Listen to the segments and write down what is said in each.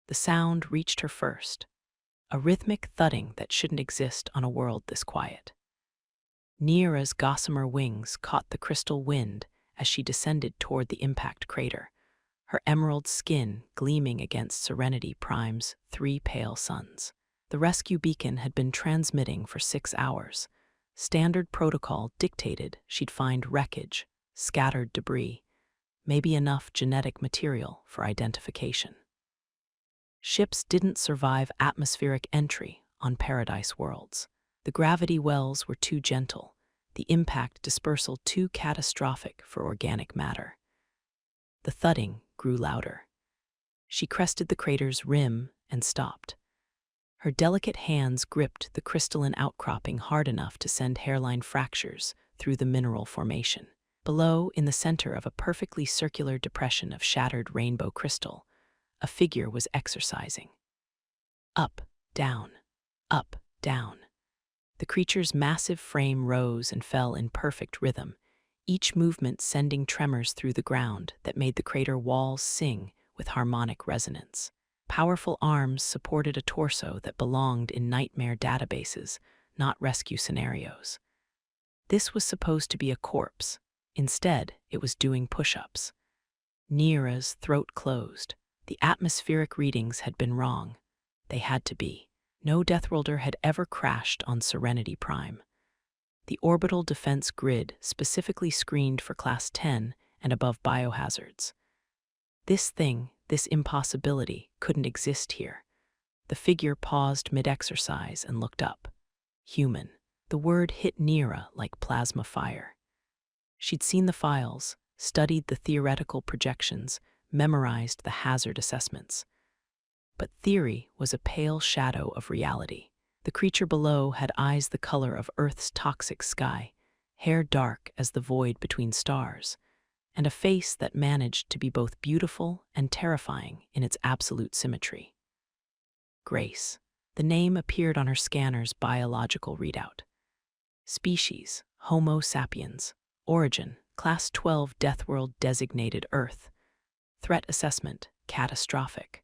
The sound reached her first, a rhythmic thudding that shouldn't exist on a world this quiet. Nira's gossamer wings caught the crystal wind as she descended toward the impact crater, her emerald skin gleaming against Serenity Prime's 3 pale suns. The rescue beacon had been transmitting for 6 hours. Standard protocol dictated she'd find wreckage, scattered debris, maybe enough genetic material for identification. Ships didn't survive atmospheric entry on Paradise worlds. The gravity wells were too gentle, the impact dispersal too catastrophic for organic matter. The thudding grew louder. She crested the crater's rim and stopped. Her delicate hands gripped the crystalline outcropping hard enough to send hairline fractures through the mineral formation. Below, in the center of a perfectly circular depression of shattered rainbow crystal, a figure was exercising. Up, down, up, down. The creature's massive frame rose and fell in perfect rhythm, each movement sending tremors through the ground that made the crater walls sing with harmonic resonance. Powerful arms supported a torso that belonged in nightmare databases, not rescue scenarios. This was supposed to be a corpse. Instead, it was doing push-ups. Nira's throat closed. The atmospheric readings had been wrong. They had to be. No deathworlder had ever crashed on Serenity Prime. The orbital defense grid specifically screened for Class 10 and above biohazards. This impossibility, couldn't exist here. The figure paused mid-exercise and looked up. Human. The word hit Nira like plasma fire. She'd seen the files, studied the theoretical projections, memorized the hazard assessments. But theory was a pale shadow of reality. The creature below had eyes the color of Earth's toxic sky, hair dark as the void between stars, and a face that managed to be both beautiful and terrifying in its absolute symmetry. Grace. The name appeared on her scanner's biological readout. Species, Homo sapiens. Origin, Class 12 Deathworld designated Earth. Threat assessment, catastrophic.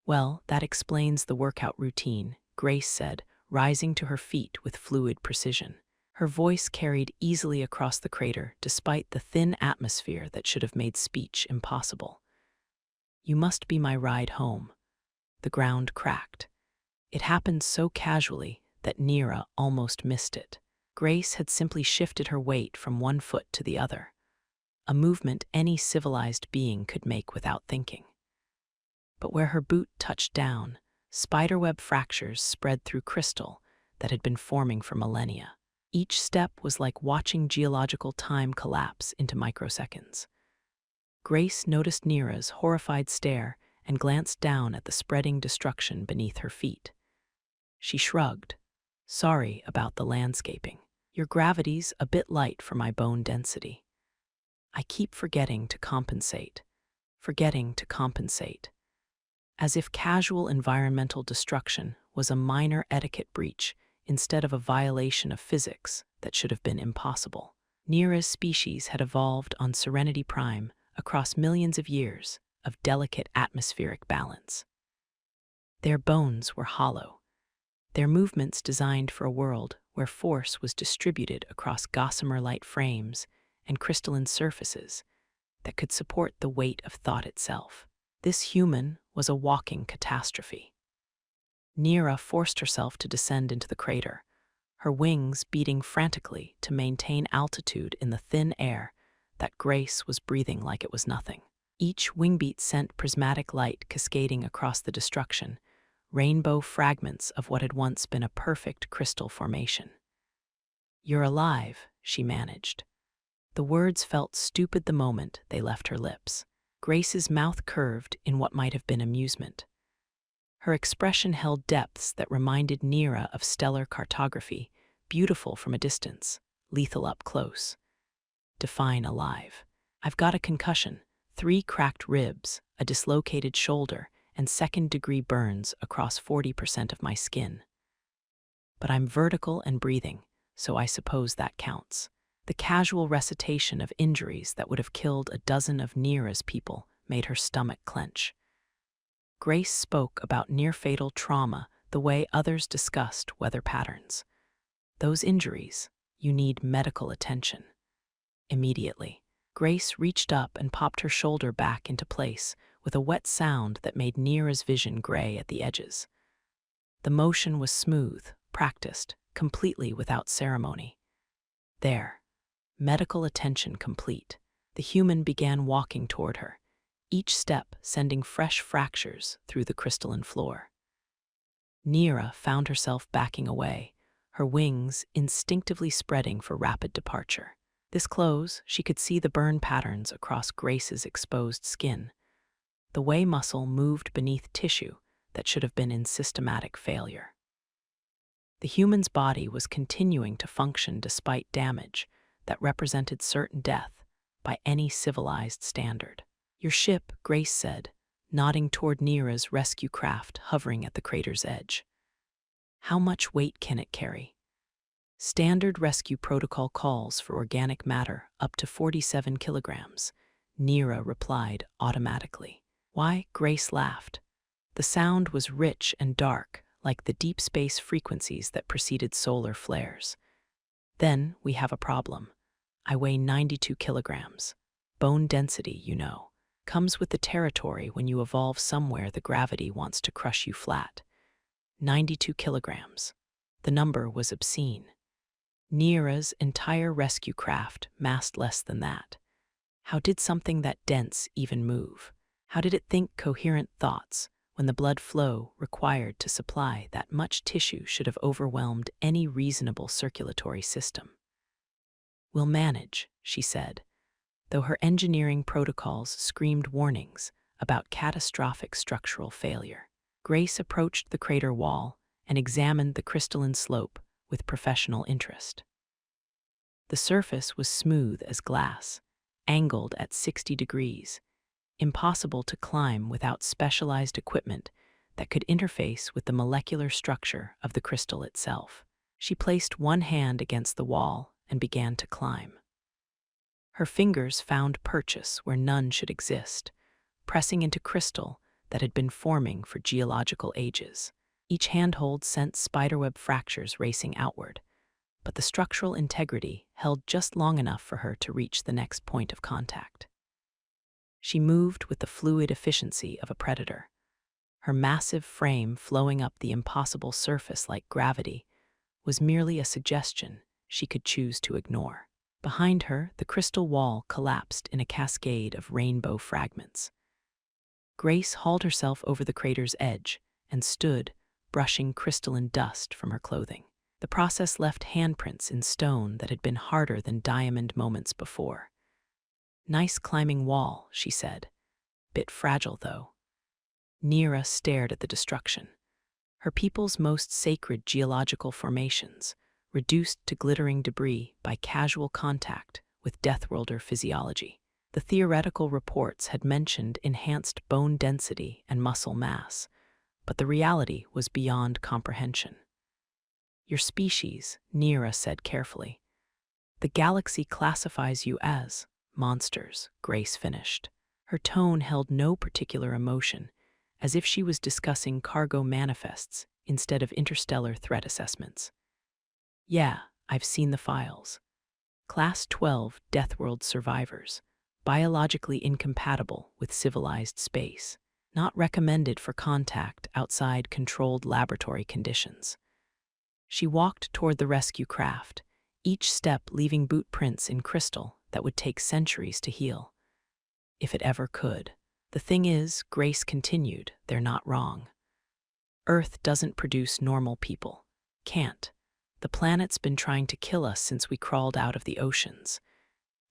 Well, that explains the workout routine, Grace said, rising to her feet with fluid precision. Her voice carried easily across the crater despite the thin atmosphere that should have made speech impossible. You must be my ride home. The ground cracked. It happened so casually that Nira almost missed it. Grace had simply shifted her weight from one foot to the other, a movement any civilized being could make without thinking. But where her boot touched down, spiderweb fractures spread through crystal that had been forming for millennia. Each step was like watching geological time collapse into microseconds. Grace noticed Nira's horrified stare and glanced down at the spreading destruction beneath her feet. She shrugged. Sorry about the landscaping. Your gravity's a bit light for my bone density. I keep forgetting to compensate. As if casual environmental destruction was a minor etiquette breach instead of a violation of physics that should have been impossible. Nira's species had evolved on Serenity Prime across millions of years of delicate atmospheric balance. Their bones were hollow, their movements designed for a world where force was distributed across gossamer-light frames and crystalline surfaces that could support the weight of thought itself. This human was a walking catastrophe. Nira forced herself to descend into the crater, her wings beating frantically to maintain altitude in the thin air that Grace was breathing like it was nothing. Each wingbeat sent prismatic light cascading across the destruction, rainbow fragments of what had once been a perfect crystal formation. You're alive, she managed. The words felt stupid the moment they left her lips. Grace's mouth curved in what might have been amusement. Her expression held depths that reminded Nira of stellar cartography, beautiful from a distance, lethal up close. Define alive. I've got a concussion, 3 cracked ribs, a dislocated shoulder, and second-degree burns across 40% of my skin. But I'm vertical and breathing, so I suppose that counts. The casual recitation of injuries that would have killed a dozen of Nira's people made her stomach clench. Grace spoke about near-fatal trauma the way others discussed weather patterns. Those injuries, you need medical attention. Immediately, Grace reached up and popped her shoulder back into place with a wet sound that made Nira's vision gray at the edges. The motion was smooth, practiced, completely without ceremony. There, medical attention complete, the human began walking toward her, each step sending fresh fractures through the crystalline floor. Nira found herself backing away, her wings instinctively spreading for rapid departure. This close, she could see the burn patterns across Grace's exposed skin. The way muscle moved beneath tissue that should have been in systematic failure. The human's body was continuing to function despite damage that represented certain death by any civilized standard. "Your ship," Grace said, nodding toward Nira's rescue craft hovering at the crater's edge. "How much weight can it carry?" "Standard rescue protocol calls for organic matter up to 47 kilograms, Nira replied automatically. "Why?" Grace laughed. The sound was rich and dark, like the deep space frequencies that preceded solar flares. "Then we have a problem. I weigh 92 kilograms. Bone density, you know, comes with the territory when you evolve somewhere the gravity wants to crush you flat. 92 kilograms. The number was obscene. Nira's entire rescue craft massed less than that. How did something that dense even move? How did it think coherent thoughts when the blood flow required to supply that much tissue should have overwhelmed any reasonable circulatory system? "We'll manage," she said, though her engineering protocols screamed warnings about catastrophic structural failure. Grace approached the crater wall and examined the crystalline slope with professional interest. The surface was smooth as glass, angled at 60 degrees, impossible to climb without specialized equipment that could interface with the molecular structure of the crystal itself. She placed one hand against the wall and began to climb. Her fingers found purchase where none should exist, pressing into crystal that had been forming for geological ages. Each handhold sent spiderweb fractures racing outward, but the structural integrity held just long enough for her to reach the next point of contact. She moved with the fluid efficiency of a predator, her massive frame flowing up the impossible surface like gravity was merely a suggestion she could choose to ignore. Behind her, the crystal wall collapsed in a cascade of rainbow fragments. Grace hauled herself over the crater's edge and stood, brushing crystalline dust from her clothing. The process left handprints in stone that had been harder than diamond moments before. "Nice climbing wall," she said. "Bit fragile, though." Nira stared at the destruction. Her people's most sacred geological formations, reduced to glittering debris by casual contact with deathworlder physiology. The theoretical reports had mentioned enhanced bone density and muscle mass, but the reality was beyond comprehension. "Your species," Nira said carefully. "The galaxy classifies you as monsters," Grace finished. Her tone held no particular emotion, as if she was discussing cargo manifests instead of interstellar threat assessments. "Yeah, I've seen the files. Class 12 Deathworld survivors, biologically incompatible with civilized space, not recommended for contact outside controlled laboratory conditions." She walked toward the rescue craft, each step leaving boot prints in crystal that would take centuries to heal. If it ever could. "The thing is," Grace continued, "they're not wrong. Earth doesn't produce normal people. Can't. The planet's been trying to kill us since we crawled out of the oceans.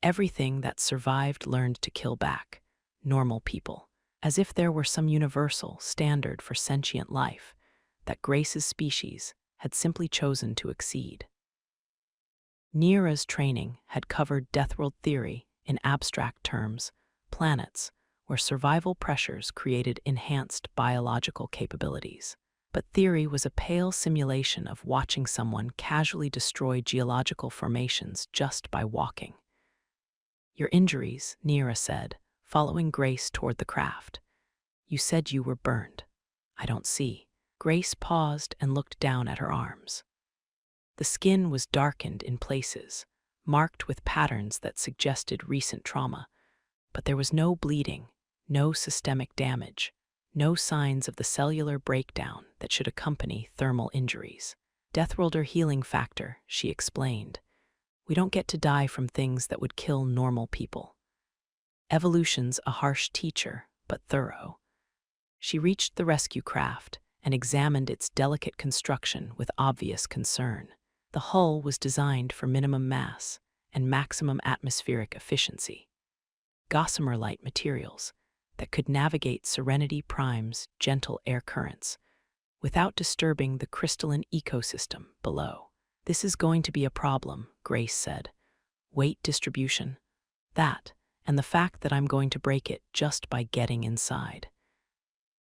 Everything that survived learned to kill back. Normal people. As if there were some universal standard for sentient life that Grace's species had simply chosen to exceed. Nira's training had covered deathworld theory in abstract terms, planets where survival pressures created enhanced biological capabilities. But theory was a pale simulation of watching someone casually destroy geological formations just by walking. "Your injuries," Nira said, following Grace toward the craft. You said you were burned. I don't see. Grace paused and looked down at her arms. The skin was darkened in places, marked with patterns that suggested recent trauma, but there was no bleeding, no systemic damage, no signs of the cellular breakdown that should accompany thermal injuries. Deathworlder healing factor, she explained. We don't get to die from things that would kill normal people. Evolution's a harsh teacher, but thorough. She reached the rescue craft and examined its delicate construction with obvious concern. The hull was designed for minimum mass and maximum atmospheric efficiency. Gossamer-light materials that could navigate Serenity Prime's gentle air currents without disturbing the crystalline ecosystem below. This is going to be a problem, Grace said. Weight distribution, that, and the fact that I'm going to break it just by getting inside.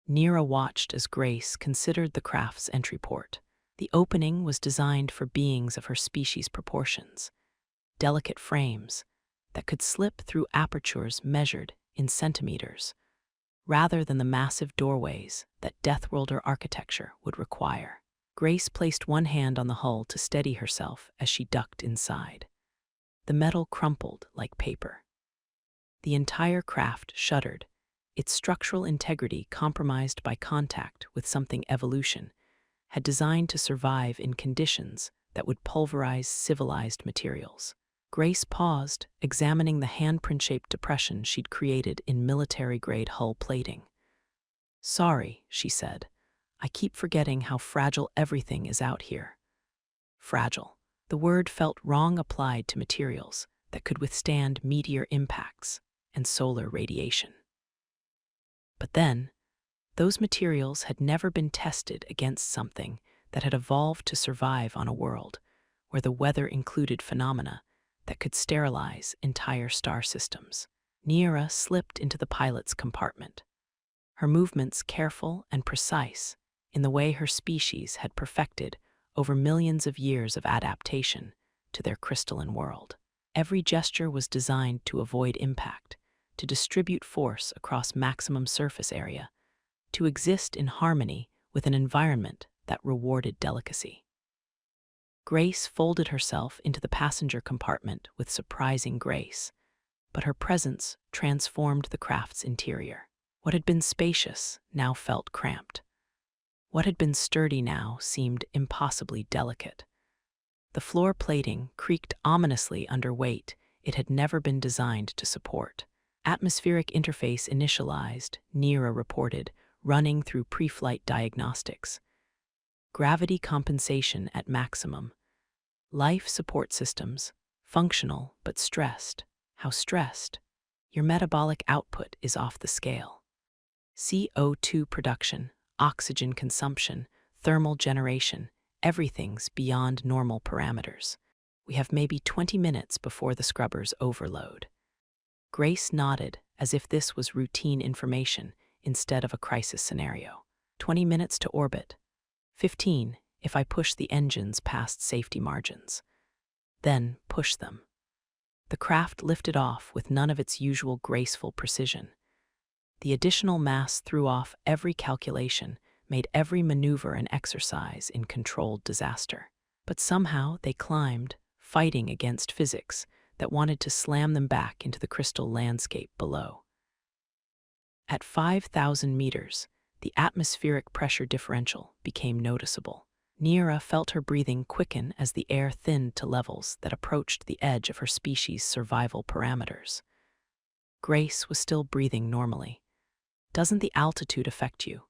Nira watched as Grace considered the craft's entry port. The opening was designed for beings of her species' proportions, delicate frames that could slip through apertures measured in centimeters, rather than the massive doorways that deathworlder architecture would require. Grace placed one hand on the hull to steady herself as she ducked inside. The metal crumpled like paper. The entire craft shuddered, its structural integrity compromised by contact with something evolution had designed to survive in conditions that would pulverize civilized materials. Grace paused, examining the handprint-shaped depression she'd created in military-grade hull plating. Sorry, she said. I keep forgetting how fragile everything is out here. Fragile. The word felt wrong applied to materials that could withstand meteor impacts and solar radiation. But then, those materials had never been tested against something that had evolved to survive on a world where the weather included phenomena that could sterilize entire star systems. Nira slipped into the pilot's compartment, her movements careful and precise in the way her species had perfected over millions of years of adaptation to their crystalline world. Every gesture was designed to avoid impact, to distribute force across maximum surface area, to exist in harmony with an environment that rewarded delicacy. Grace folded herself into the passenger compartment with surprising grace, but her presence transformed the craft's interior. What had been spacious now felt cramped. What had been sturdy now seemed impossibly delicate. The floor plating creaked ominously under weight it had never been designed to support. Atmospheric interface initialized, Nira reported, running through pre-flight diagnostics. Gravity compensation at maximum. Life support systems, functional but stressed. How stressed? Your metabolic output is off the scale. CO2 production, oxygen consumption, thermal generation, everything's beyond normal parameters. We have maybe 20 minutes before the scrubbers overload. Grace nodded as if this was routine information instead of a crisis scenario. 20 minutes to orbit. 15 if I push the engines past safety margins. Then push them. The craft lifted off with none of its usual graceful precision. The additional mass threw off every calculation, made every maneuver an exercise in controlled disaster. But somehow they climbed, fighting against physics that wanted to slam them back into the crystal landscape below. At 5,000 meters, the atmospheric pressure differential became noticeable. Nira felt her breathing quicken as the air thinned to levels that approached the edge of her species' survival parameters. Grace was still breathing normally. Doesn't the altitude affect you?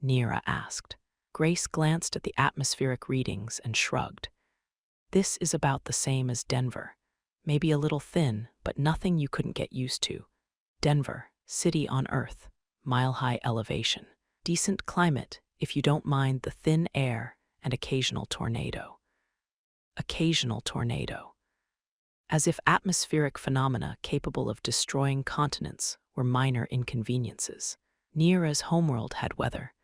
Nira asked. Grace glanced at the atmospheric readings and shrugged. This is about the same as Denver. Maybe a little thin, but nothing you couldn't get used to. Denver, city on Earth, mile-high elevation. Decent climate if you don't mind the thin air and occasional tornado. Occasional tornado. As if atmospheric phenomena capable of destroying continents were minor inconveniences. Nira's homeworld had weather,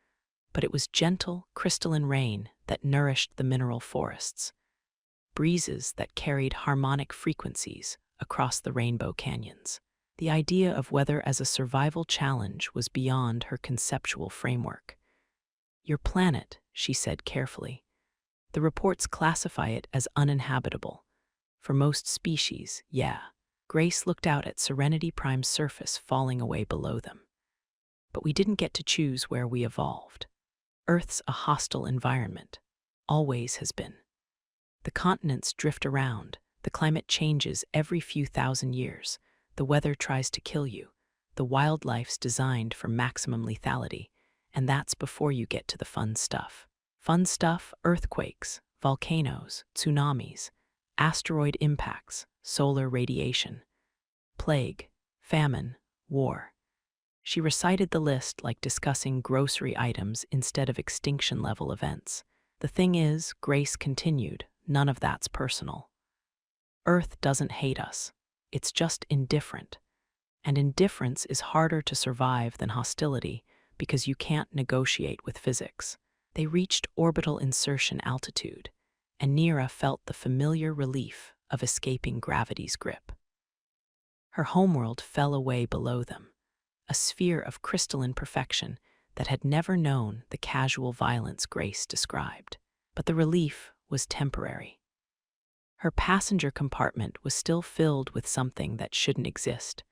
but it was gentle, crystalline rain that nourished the mineral forests. Breezes that carried harmonic frequencies across the rainbow canyons. The idea of weather as a survival challenge was beyond her conceptual framework. "Your planet," she said carefully. "The reports classify it as uninhabitable. For most species, yeah." Grace looked out at Serenity Prime's surface falling away below them. "But we didn't get to choose where we evolved. Earth's a hostile environment. Always has been. The continents drift around, the climate changes every few thousand years, the weather tries to kill you, the wildlife's designed for maximum lethality, and that's before you get to the fun stuff. Fun stuff: earthquakes, volcanoes, tsunamis, asteroid impacts, solar radiation, plague, famine, war." She recited the list like discussing grocery items instead of extinction-level events. "The thing is," Grace continued, "none of that's personal. Earth doesn't hate us. It's just indifferent. And indifference is harder to survive than hostility because you can't negotiate with physics." They reached orbital insertion altitude, and Neera felt the familiar relief of escaping gravity's grip. Her homeworld fell away below them, a sphere of crystalline perfection that had never known the casual violence Grace described. But the relief was temporary. Her passenger compartment was still filled with something that shouldn't exist,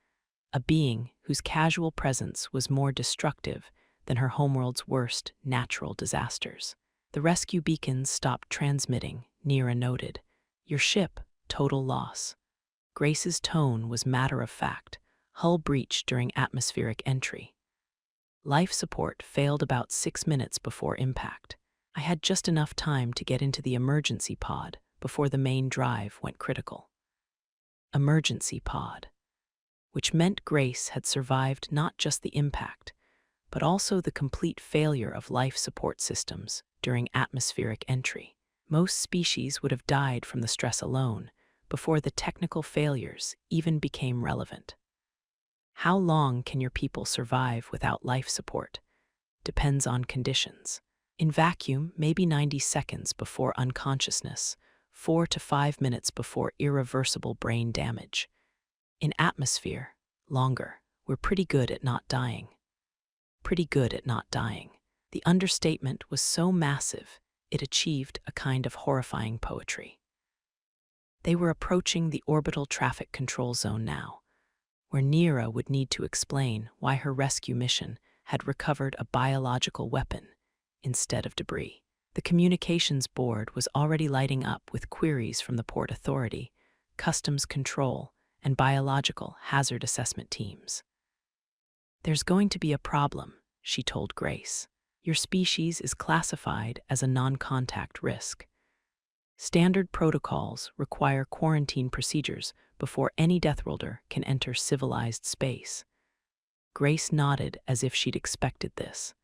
a being whose casual presence was more destructive than her homeworld's worst natural disasters. The rescue beacons stopped transmitting, Neera noted. "Your ship, total loss." Grace's tone was matter-of-fact, hull breach during atmospheric entry. "Life support failed about 6 minutes before impact. I had just enough time to get into the emergency pod before the main drive went critical." Emergency pod. Which meant Grace had survived not just the impact, but also the complete failure of life support systems during atmospheric entry. Most species would have died from the stress alone before the technical failures even became relevant. How long can your people survive without life support? Depends on conditions. In vacuum, maybe 90 seconds before unconsciousness, 4 to 5 minutes before irreversible brain damage. In atmosphere, longer. We're pretty good at not dying. Pretty good at not dying. The understatement was so massive, it achieved a kind of horrifying poetry. They were approaching the orbital traffic control zone now, where Neera would need to explain why her rescue mission had recovered a biological weapon instead of debris. The communications board was already lighting up with queries from the Port Authority, Customs Control, and biological hazard assessment teams. "There's going to be a problem," she told Grace. "Your species is classified as a non-contact risk. Standard protocols require quarantine procedures before any deathworlder can enter civilized space." Grace nodded as if she'd expected this.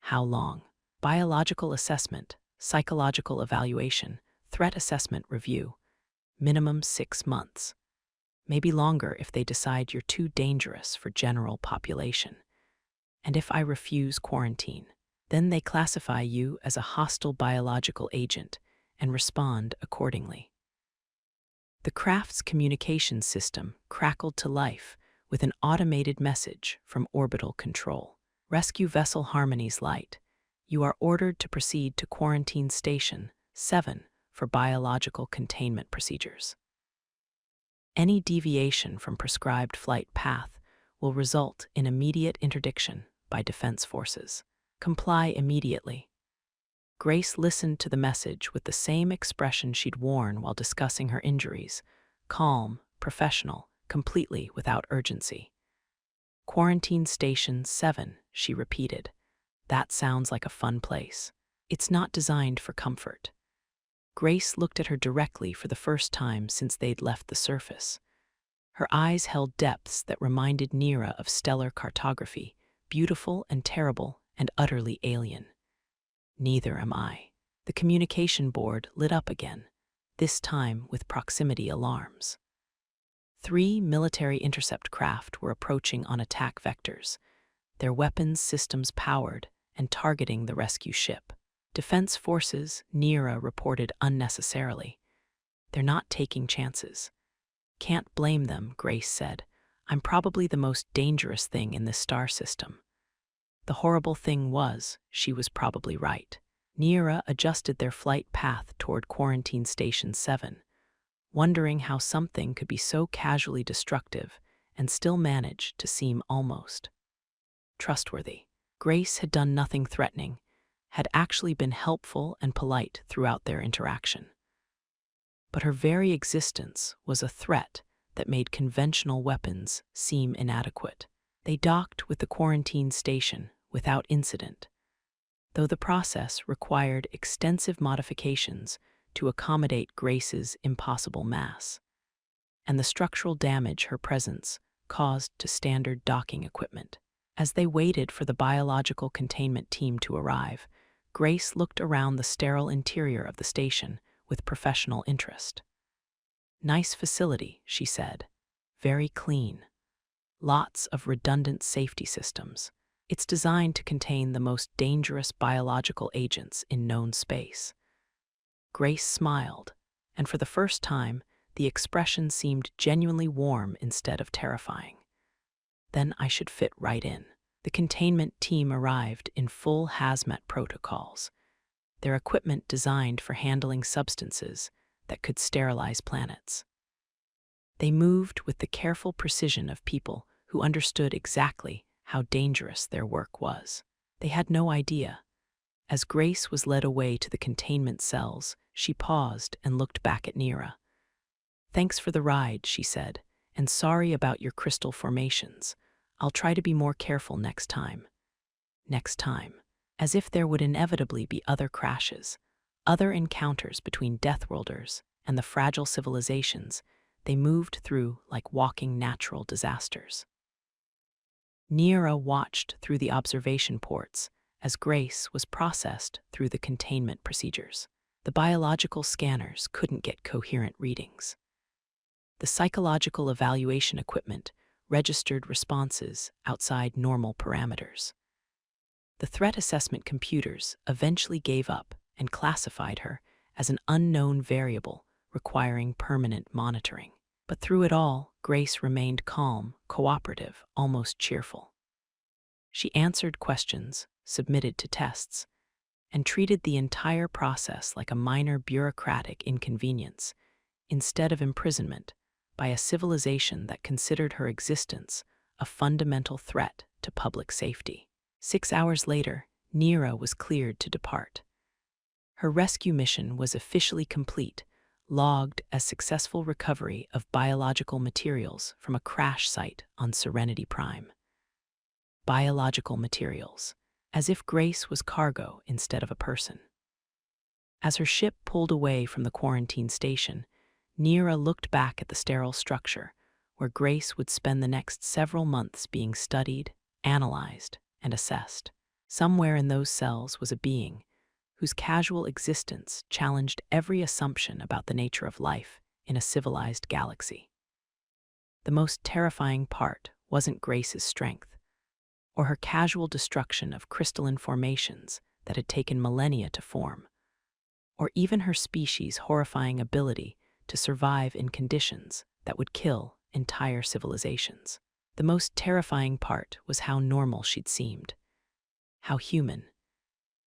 "How long?" "Biological assessment, psychological evaluation, threat assessment review. Minimum 6 months. Maybe longer if they decide you're too dangerous for general population. And if I refuse quarantine, then they classify you as a hostile biological agent and respond accordingly." The craft's communications system crackled to life with an automated message from orbital control. "Rescue Vessel Harmony's Light. You are ordered to proceed to Quarantine Station 7 for biological containment procedures. Any deviation from prescribed flight path will result in immediate interdiction by defense forces. Comply immediately." Grace listened to the message with the same expression she'd worn while discussing her injuries, calm, professional, completely without urgency. "Quarantine Station 7, she repeated. "That sounds like a fun place. It's not designed for comfort." Grace looked at her directly for the first time since they'd left the surface. Her eyes held depths that reminded Neera of stellar cartography, beautiful and terrible and utterly alien. "Neither am I." The communication board lit up again, this time with proximity alarms. 3 military intercept craft were approaching on attack vectors, their weapons systems powered and targeting the rescue ship. "Defense forces," Neera reported unnecessarily. "They're not taking chances." "Can't blame them," Grace said. I'm probably the most dangerous thing in this star system. The horrible thing was, she was probably right. Neera adjusted their flight path toward Quarantine Station 7, wondering how something could be so casually destructive and still manage to seem almost trustworthy. Grace had done nothing threatening, had actually been helpful and polite throughout their interaction. But her very existence was a threat that made conventional weapons seem inadequate. They docked with the quarantine station without incident, though the process required extensive modifications to accommodate Grace's impossible mass, and the structural damage her presence caused to standard docking equipment. As they waited for the biological containment team to arrive, Grace looked around the sterile interior of the station with professional interest. "Nice facility," she said. "Very clean. Lots of redundant safety systems. It's designed to contain the most dangerous biological agents in known space." Grace smiled, and for the first time, the expression seemed genuinely warm instead of terrifying. "Then I should fit right in." The containment team arrived in full hazmat protocols, their equipment designed for handling substances that could sterilize planets. They moved with the careful precision of people who understood exactly how dangerous their work was. They had no idea. As Grace was led away to the containment cells, she paused and looked back at Neera. "Thanks for the ride," she said, "and sorry about your crystal formations. I'll try to be more careful next time." Next time. As if there would inevitably be other crashes, other encounters between deathworlders and the fragile civilizations they moved through like walking natural disasters. Neera watched through the observation ports as Grace was processed through the containment procedures. The biological scanners couldn't get coherent readings. The psychological evaluation equipment registered responses outside normal parameters. The threat assessment computers eventually gave up and classified her as an unknown variable requiring permanent monitoring. But through it all, Grace remained calm, cooperative, almost cheerful. She answered questions, submitted to tests, and treated the entire process like a minor bureaucratic inconvenience, instead of imprisonment by a civilization that considered her existence a fundamental threat to public safety. 6 hours later, Neera was cleared to depart. Her rescue mission was officially complete, logged as successful recovery of biological materials from a crash site on Serenity Prime. Biological materials, as if Grace was cargo instead of a person. As her ship pulled away from the quarantine station, Neera looked back at the sterile structure, where Grace would spend the next several months being studied, analyzed, and assessed. Somewhere in those cells was a being whose casual existence challenged every assumption about the nature of life in a civilized galaxy. The most terrifying part wasn't Grace's strength, or her casual destruction of crystalline formations that had taken millennia to form, or even her species' horrifying ability to survive in conditions that would kill entire civilizations. The most terrifying part was how normal she'd seemed, how human.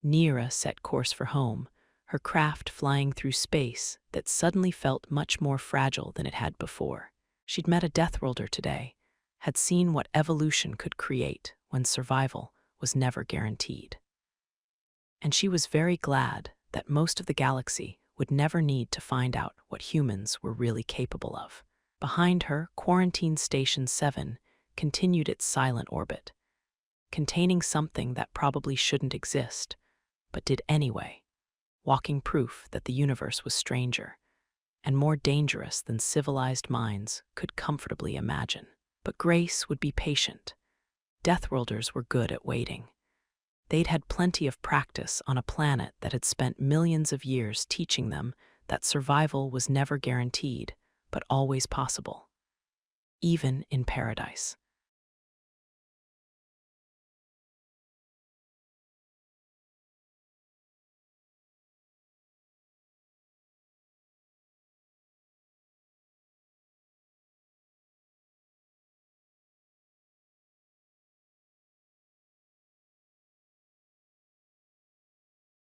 Neera set course for home, her craft flying through space that suddenly felt much more fragile than it had before. She'd met a deathworlder today, had seen what evolution could create when survival was never guaranteed. And she was very glad that most of the galaxy would never need to find out what humans were really capable of. Behind her, Quarantine Station 7 continued its silent orbit, containing something that probably shouldn't exist, but did anyway, walking proof that the universe was stranger and more dangerous than civilized minds could comfortably imagine. But Grace would be patient. Deathworlders were good at waiting. They'd had plenty of practice on a planet that had spent millions of years teaching them that survival was never guaranteed, but always possible, even in paradise.